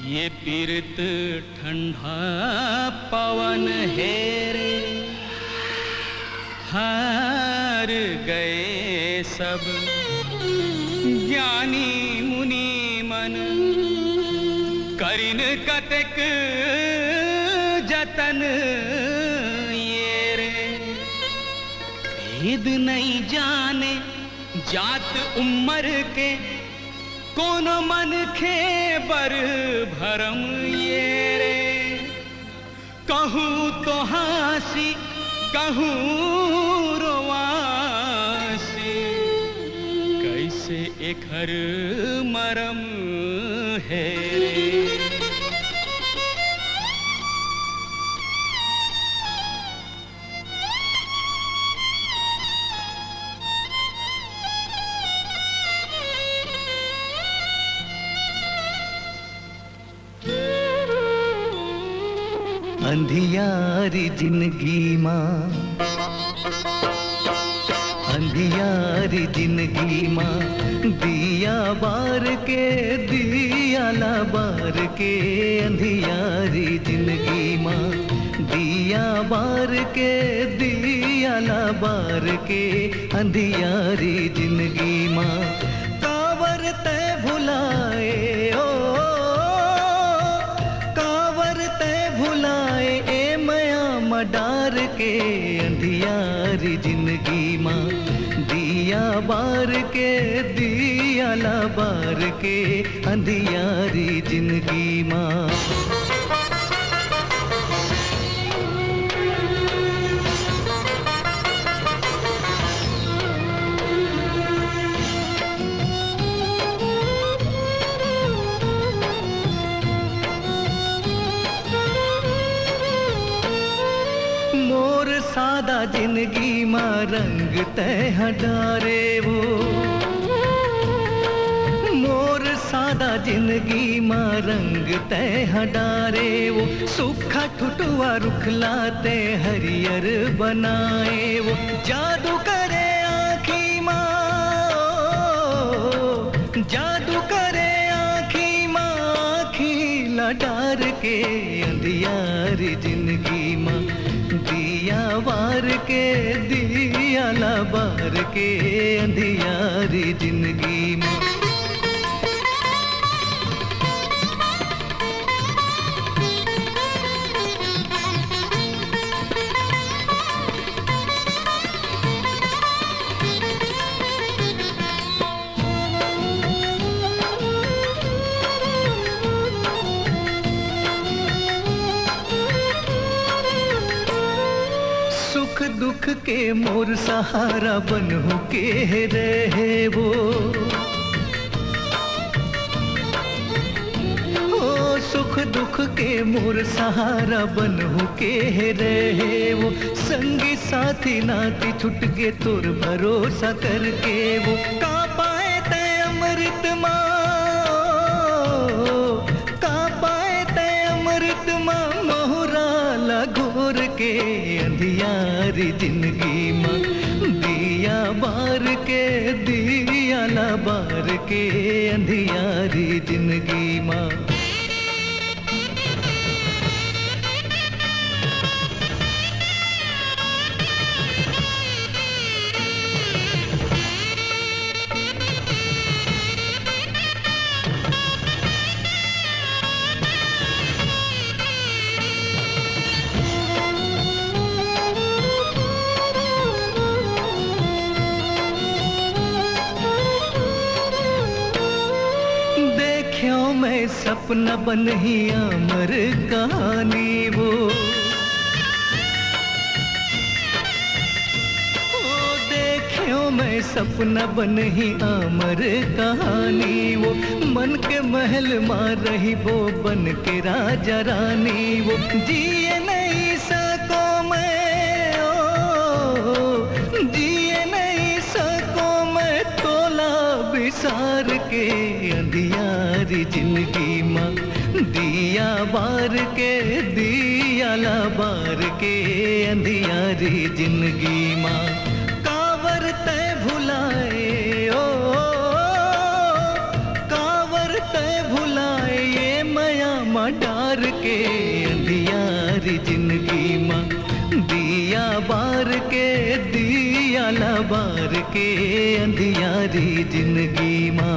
ये पीरत ठंडा पवन है रे, हार गए सब ज्ञानी मुनि मन, करिन कतक जतन ये रे। भेद नहीं जाने जात उम्र के, कौन मन खे बर भरम ये रे। कहूँ तो हासी कहूँ रोवासी, कैसे एक हर मरम है रे। अंधियारी जिंदगी माँ, अंधियारी जिंदगी माँ, दिया बार के दिया ला बार के। अंधियारी जिंदगी माँ, दिया बार के दिया ला बार के। अंधियारी जिंदगी माँ, कावर ते भुलाए ओ, कावर ते भुलाए ए मया मडार के। अंधियारी जिंदगी माँ, दिया बार के दिया ला बार के। अंधियारी जिंदगी माँ। सादा जिंदगी माँ रंग तह डारे वो, मोर सादा जिंदगी माँ रंग तह डारे वो। सूखा ठुटुआ रुखलाते हरियर बनाए वो। जादू करे आँखी माँ, जादू करे आँखी माँ, आँखी लडार के। अंधियारी जिंदगी माँ, दिया बार के दिया ला बार के। अंधियारी जिंदगी में दुख के मोर सहारा बनहु के रहे वो। ओ सुख दुख के मोर सहारा बनहु के रहे वो। संगी साथी नाती छुट के तुर भरोसा करके वो। का पाए ते अमृत माँ, का पाए ते अमृत माँ, मोहरा लगोर के। अंधियारी जिंदगी माँ, दिया बार के दिया ला बार के। अंधियारी जिंदगी माँ। मैं सपना बन ही अमर कहानी वो। ओ देखियो मैं सपना बन ही अमर कहानी वो। मन के महल मार रही वो बन के राजा रानी वो। जिए नहीं सको मैं ओ, जिए नहीं सको मैं तोला बिसार के। अंधियारी जिंदगी माँ, दिया बार के दिया ला बार के। अंधियारी जिंदगी माँ, कावर ते भुलाए ओ, कावर ते भुलाए ये मया बार के अंधियारी जिंदगी माँ, दिया बार के दिया ला बार के अंधियारी जिंदगी माँ।